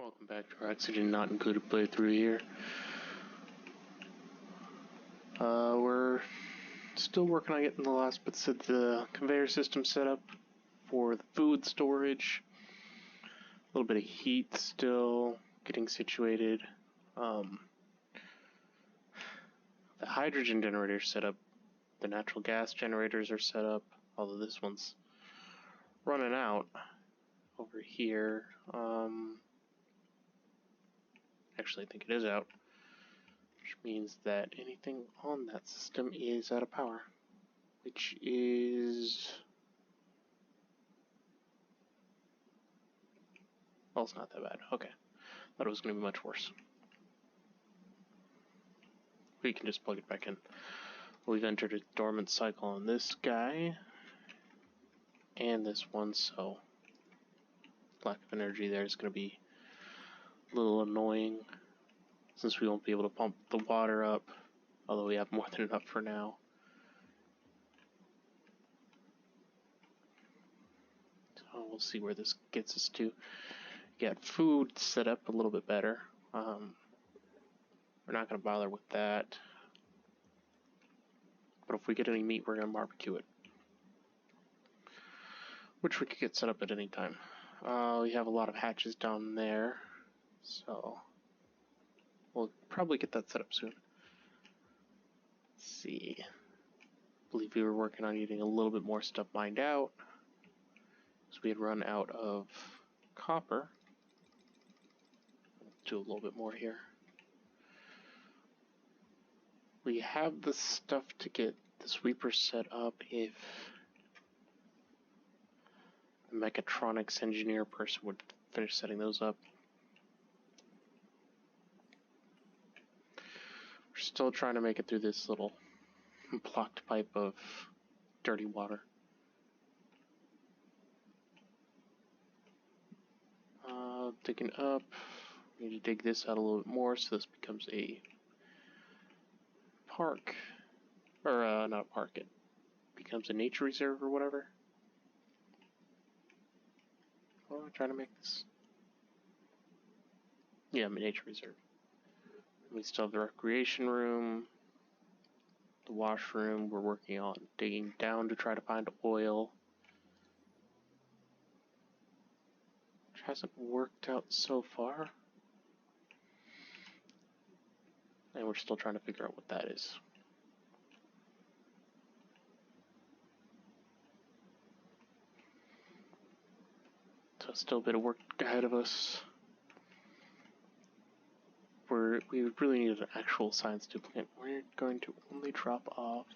Welcome back to our Oxygen Not Included playthrough here. We're still working on getting the last bits of the conveyor system set up for the food storage. A little bit of heat still getting situated. The hydrogen generator set up. The natural gas generators are set up, although this one's running out over here. Actually, I think it is out, which means that anything on that system is out of power, which is... well, it's not that bad. Okay. Thought it was going to be much worse. We can just plug it back in. We've entered a dormant cycle on this guy and this one, so lack of energy there is going to be a little annoying since we won't be able to pump the water up, although we have more than enough for now. So we'll see where this gets us to. Get food set up a little bit better. We're not going to bother with that. But if we get any meat, we're going to barbecue it. Which we could get set up at any time. We have a lot of hatches down there, so we'll probably get that set up soon. Let's see. I believe we were working on getting a little bit more stuff mined out, because we had run out of copper. Let's do a little bit more here. We have the stuff to get the sweeper set up if the mechatronics engineer person would finish setting those up. We're still trying to make it through this little blocked pipe of dirty water. Digging up. We need to dig this out a little bit more so this becomes a park. Or, not a park, it becomes a nature reserve or whatever. Oh, I'm trying to make this. Yeah, a nature reserve. We still have the recreation room, the washroom. We're working on digging down to try to find oil, which hasn't worked out so far. And we're still trying to figure out what that is. So still a bit of work ahead of us. We really need an actual science duplicate. We're going to only drop off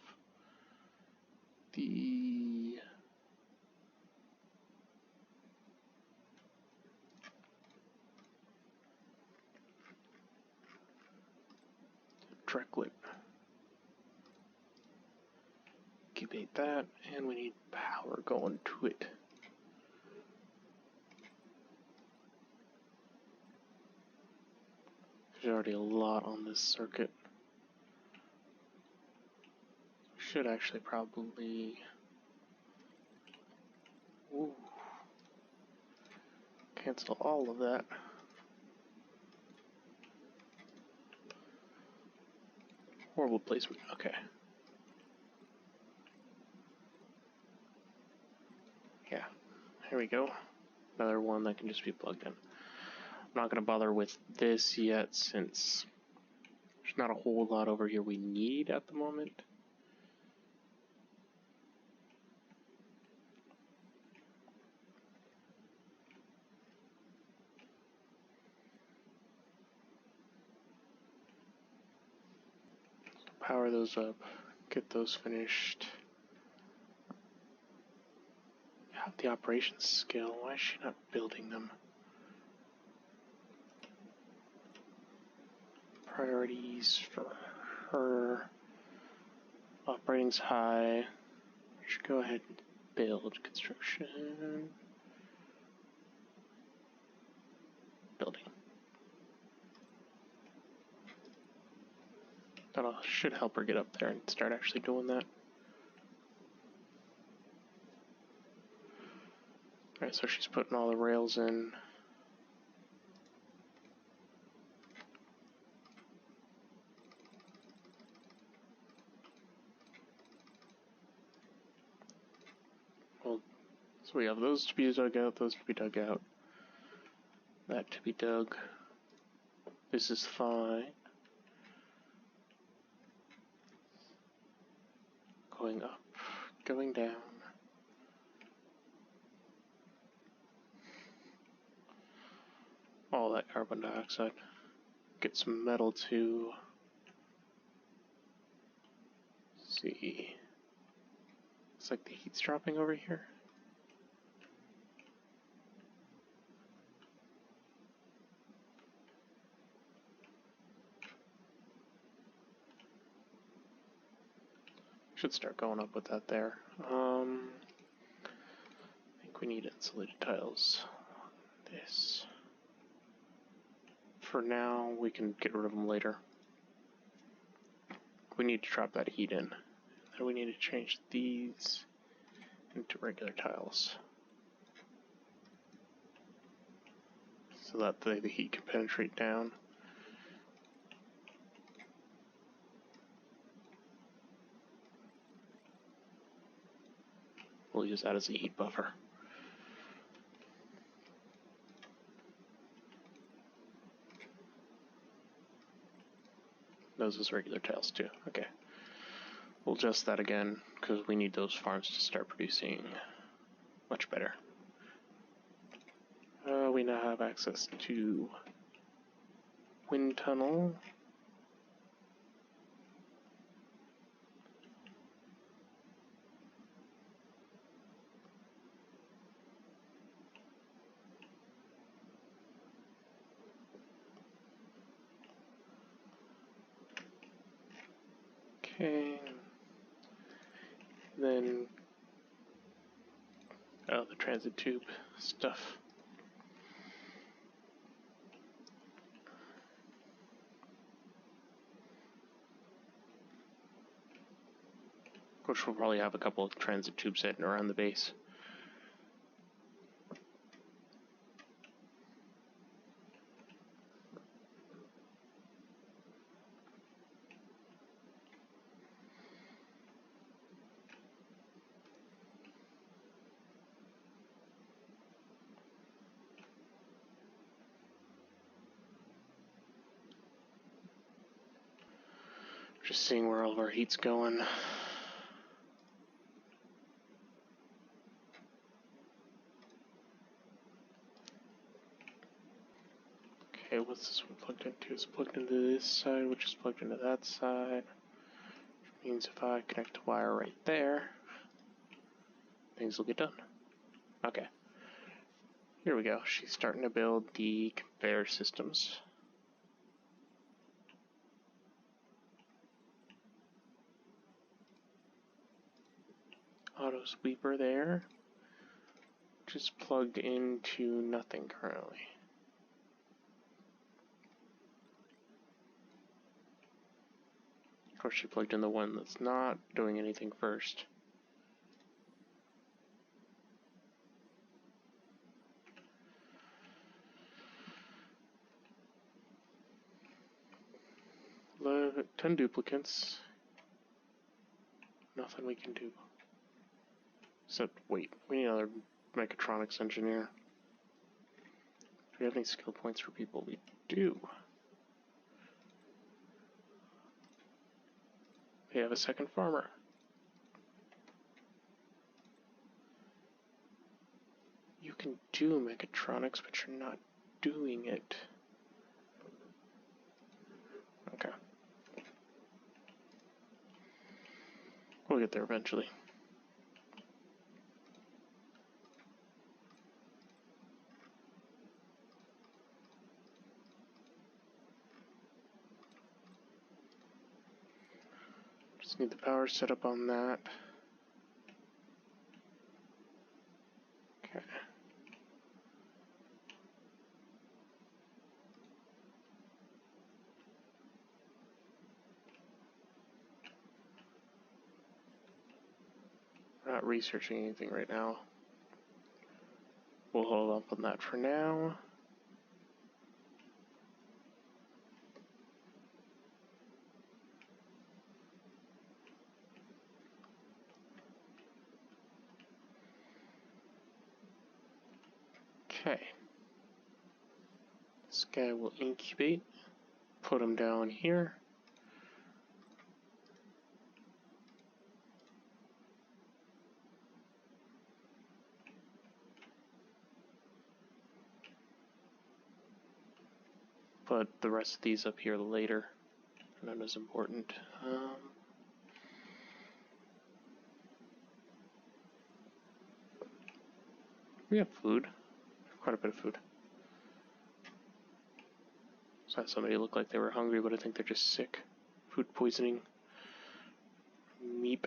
the Drecklet. Incubate that, and we need power going to it. There's already a lot on this circuit. Should actually probably... ooh. Cancel all of that. Horrible placement. Okay. Yeah. Here we go. Another one that can just be plugged in. I'm not going to bother with this yet since there's not a whole lot over here we need at the moment. Power those up, get those finished. Have the operations skill. Why is she not building them? Priorities for her. Operating's high. Should go ahead and build construction. Building. That should help her get up there and start actually doing that. Alright, so she's putting all the rails in. So we have those to be dug out, those to be dug out. That to be dug. This is fine. Going up, going down. All that carbon dioxide. Get some metal too. Let's see. Looks like the heat's dropping over here. Should start going up with that there. I think we need insulated tiles. This. For now, we can get rid of them later. We need to trap that heat in. Then we need to change these into regular tiles, so that the heat can penetrate down. We'll use that as a heat buffer. Those as regular tiles too. Okay. We'll adjust that again because we need those farms to start producing much better. We now have access to wind tunnel. Okay. Then, the transit tube stuff. Which will probably have a couple of transit tubes sitting around the base. Just seeing where all of our heat's going. Okay, what's this one plugged into? It's plugged into this side, which is plugged into that side. Which means if I connect a wire right there, things will get done. Okay. Here we go. She's starting to build the conveyor systems. Auto sweeper there, which is plugged into nothing currently. Of course, she plugged in the one that's not doing anything first. Look, 10 duplicates. Nothing we can do. Except, wait, we need another mechatronics engineer. Do we have any skill points for people? We do. We have a second farmer. You can do mechatronics, but you're not doing it. Okay. We'll get there eventually. Just need the power set up on that. Okay. We're not researching anything right now. We'll hold up on that for now. Okay. This guy will incubate. Put him down here. Put the rest of these up here later. Not as important. We have food. Quite a bit of food. Saw somebody look like they were hungry, but I think they're just sick. Food poisoning. Meep.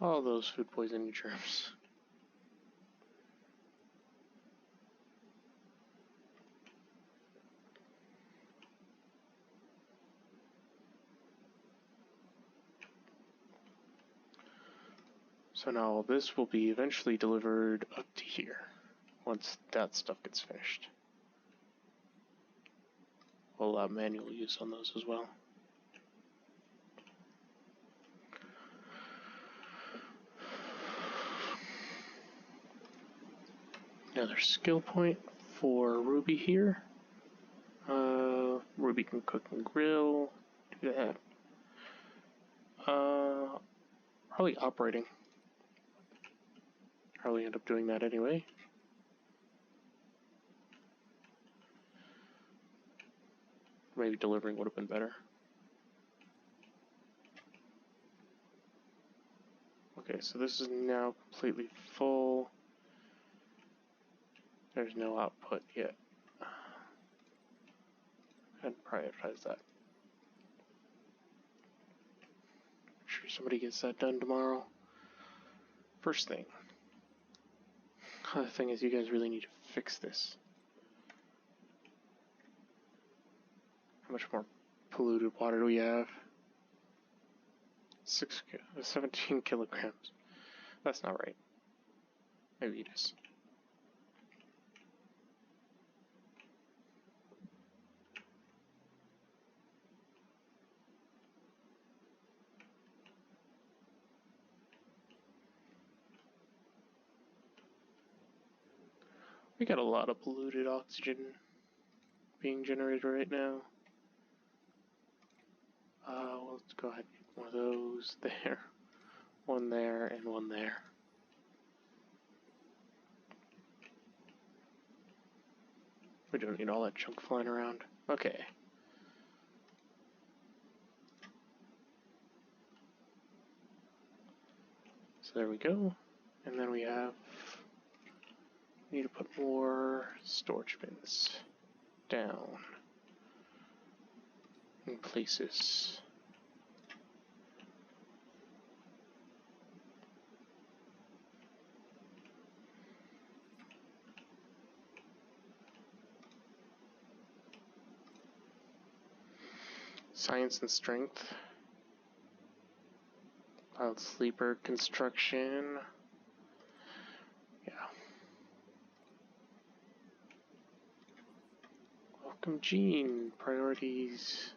All those food poisoning germs. So now this will be eventually delivered up to here, once that stuff gets finished. We'll allow manual use on those as well. Another skill point for Ruby here. Ruby can cook and grill, do that. Probably operating. Probably end up doing that anyway. Maybe delivering would have been better. Okay, so this is now completely full. There's no output yet. I'd prioritize that. Make sure somebody gets that done tomorrow. First thing. The thing is, you guys really need to fix this. How much more polluted water do we have? 17 kilograms. That's not right. Maybe it is. We got a lot of polluted oxygen being generated right now. Let's go ahead and get one of those there, one there, and one there. We don't need all that junk flying around. Okay. So there we go. And then we need to put more storage bins down in places. Science and strength. Cloud sleeper construction. Yeah. Welcome, Gene. Priorities.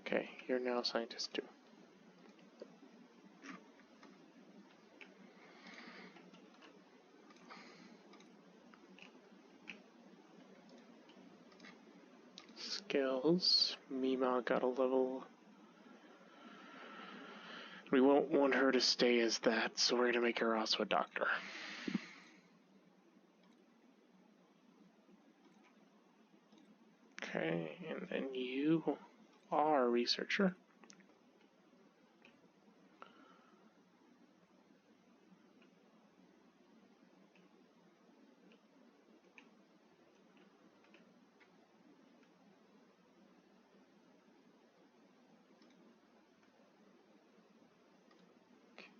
Okay, you're now a scientist too. Skills. Mima got a level. We won't want her to stay as that, so we're gonna make her also a doctor. Okay, and then you are a researcher.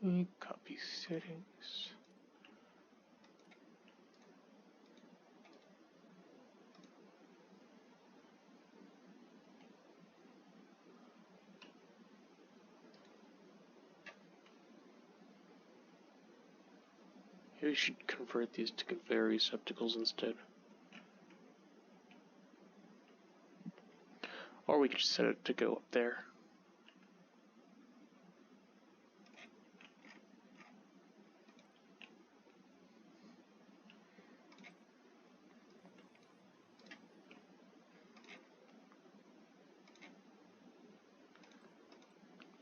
Okay, copy settings. Maybe we should convert these to conveyor receptacles instead. Or we could just set it to go up there.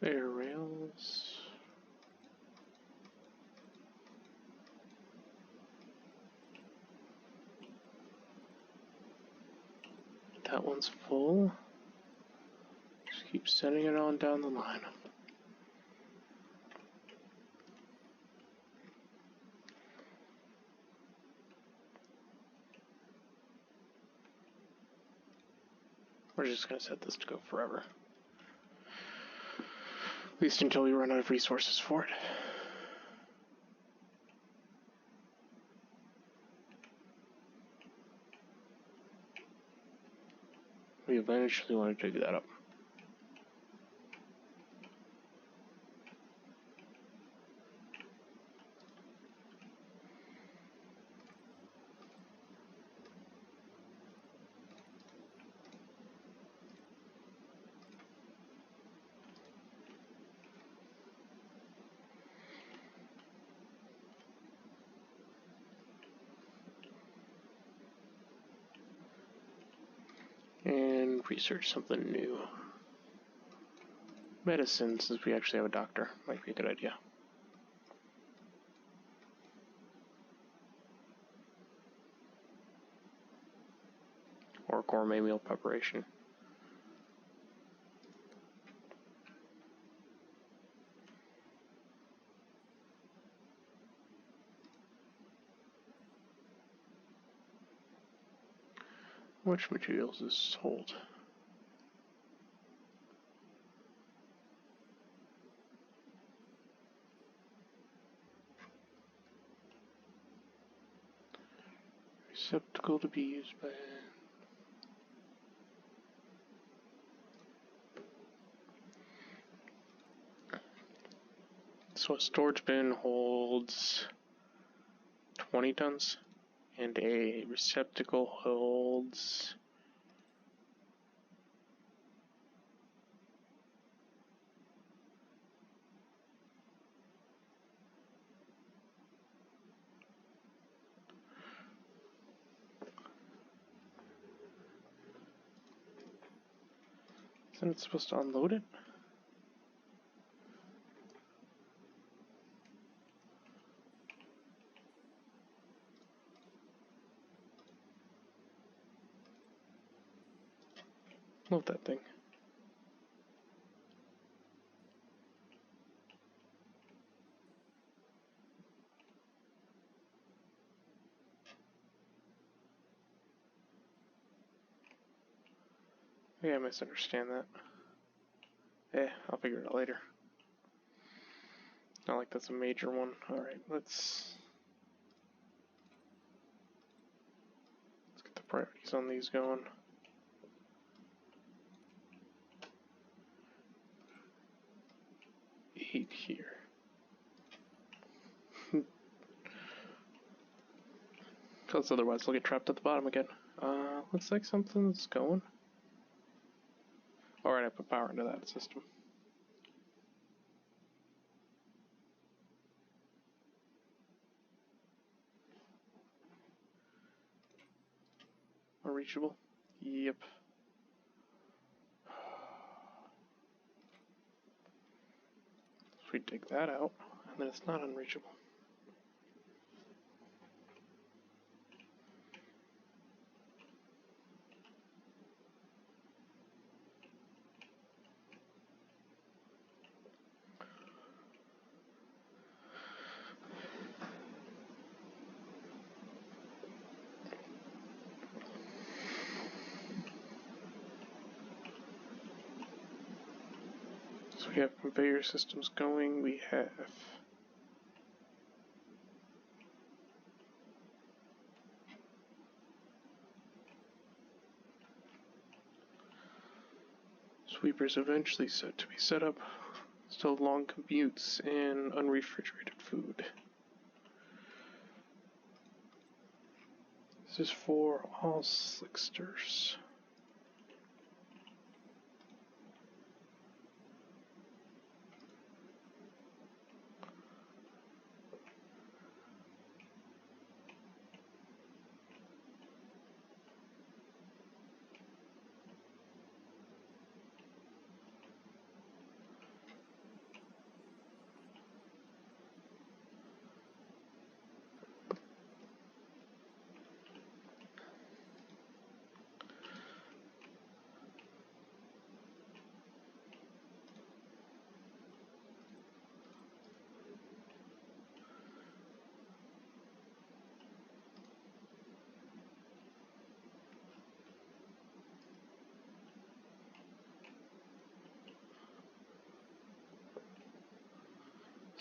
Air rails. That one's full. Just keep sending it on down the line. We're just gonna set this to go forever. At least until we run out of resources for it. We eventually want to dig that up. And research something new. Medicine, since we actually have a doctor, might be a good idea. Or gourmet meal preparation. Which materials is sold? Receptacle to be used by... So a storage bin holds 20 tons, and a receptacle holds... Isn't it supposed to unload it? Load that thing. Maybe I misunderstand that. I'll figure it out later. Not like that's a major one. Alright, let's get the priorities on these going. Eight here. Because otherwise they'll get trapped at the bottom again. Looks like something's going. Alright, I put power into that system. Unreachable? Yep. If we dig that out, and then it's not unreachable. So we have conveyor systems going, we have sweepers eventually set to be set up. Still long commutes and unrefrigerated food. This is for all slicksters.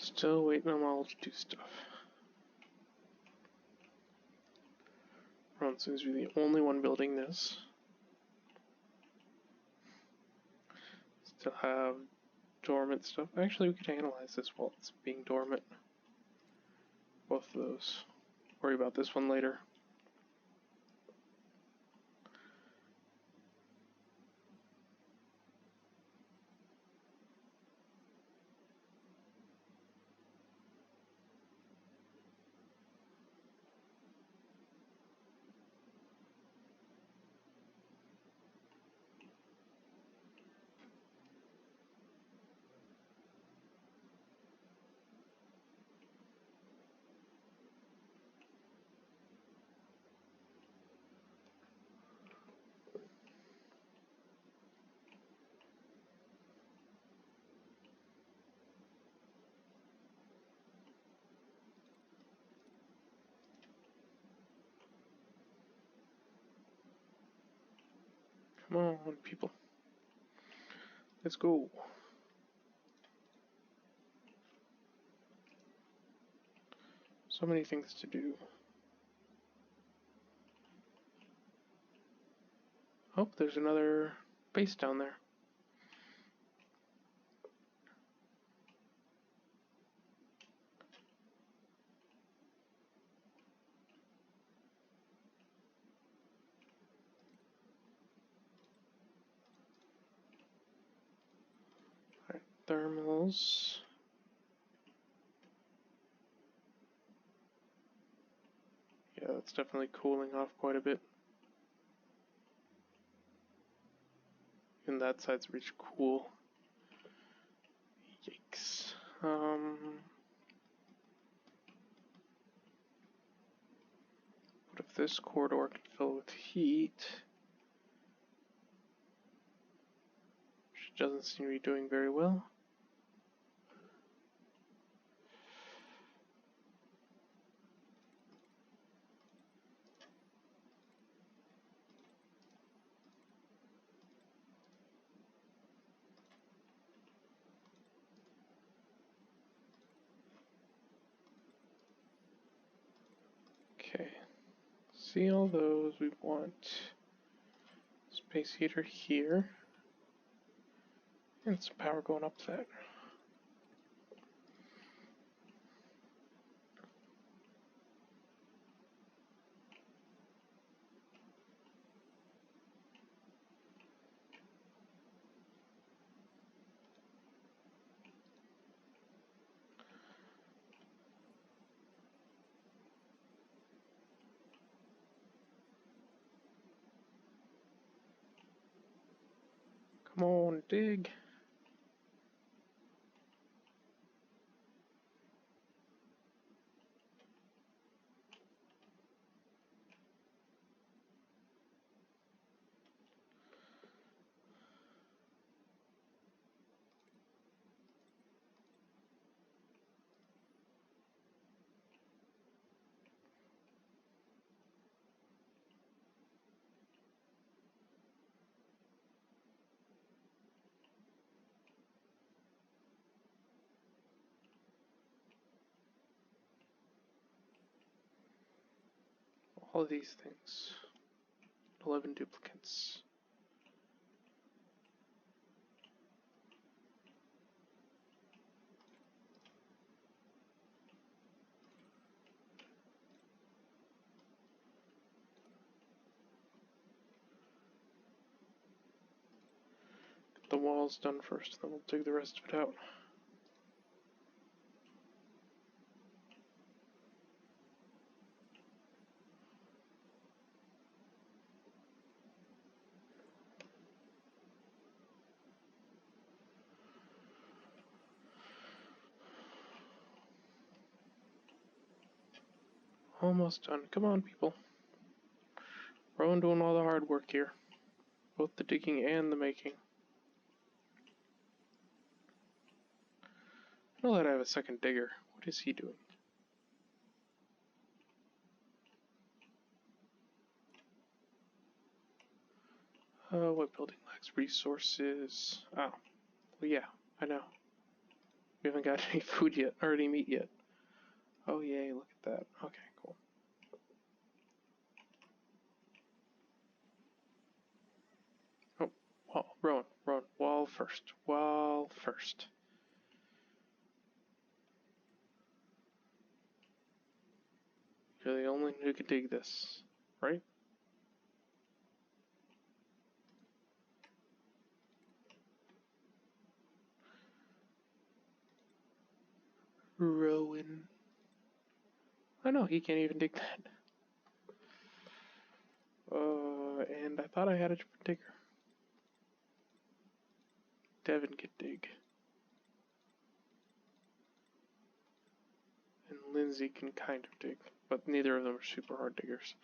Still waiting on all to do stuff. Ron seems to be the only one building this. Still have dormant stuff. Actually, we could analyze this while it's being dormant. Both of those. Worry about this one later. Come on, people. Let's go. So many things to do. Oh, there's another base down there. Alright, thermals. Yeah, that's definitely cooling off quite a bit. And that side's reached cool. Yikes. What if this corridor can fill with heat? Which doesn't seem to be doing very well. Okay. See all those. We want space heater here. And some power going up that. Come on, dig. All of these things. 11 duplicates. the walls done first, then we'll dig the rest of it out. Almost done. Come on, people. Rowan doing all the hard work here. Both the digging and the making. I'll let I have a second digger. What is he doing? What building lacks resources? Oh, well, yeah, I know. We haven't got any food yet, or any meat yet. Oh, yay, look at that. Okay, cool. Oh, wall, Rowan, wall first. Wall first. You're the only one who can dig this, right? Rowan. I know, he can't even dig that. And I thought I had a different digger. Devin could dig. And Lindsay can kind of dig, but neither of them are super hard diggers.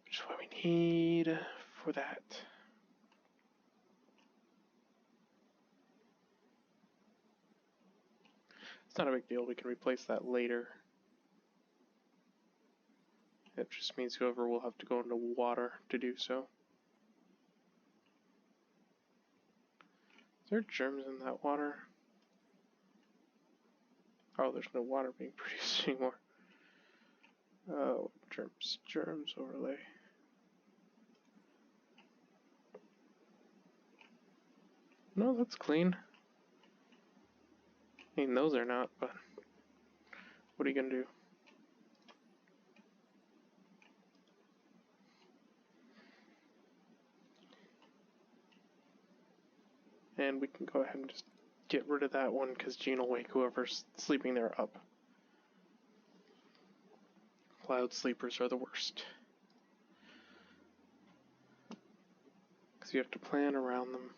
Which is what we need for that. It's not a big deal, we can replace that later. It just means whoever will have to go into water to do so. Is there germs in that water? Oh, there's no water being produced anymore. Oh, germs overlay. No, that's clean. I mean, those are not, but what are you gonna do? And we can go ahead and just get rid of that one because Gene will wake whoever's sleeping there up. Cloud sleepers are the worst. Because you have to plan around them.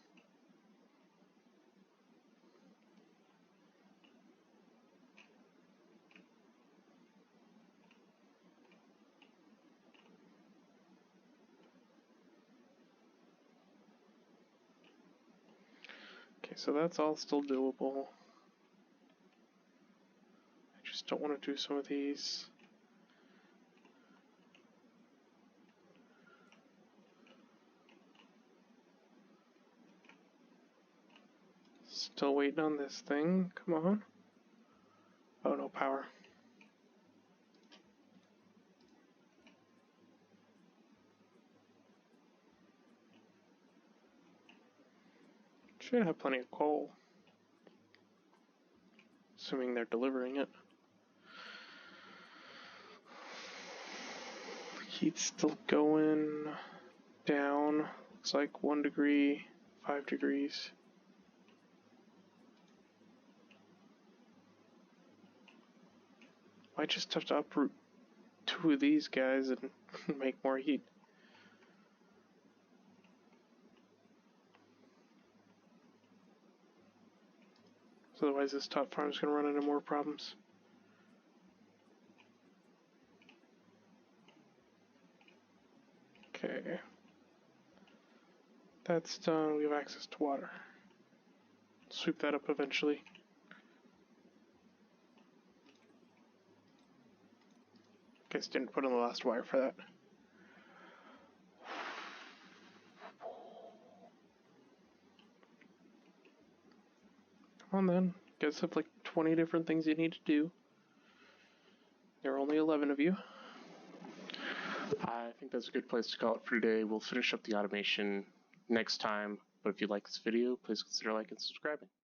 Okay, so that's all still doable. I just don't want to do some of these. Still waiting on this thing. Come on. Oh, no power. Should have plenty of coal. Assuming they're delivering it. Heat's still going down. Looks like 1 degree, 5 degrees. I just have to uproot 2 of these guys and make more heat. So otherwise this top farm is going to run into more problems. Okay. That's done. We have access to water. Sweep that up eventually. Guess didn't put in the last wire for that. Come on then. You guys have like 20 different things you need to do. There are only 11 of you. I think that's a good place to call it for today. We'll finish up the automation next time, but if you like this video, please consider liking and subscribing.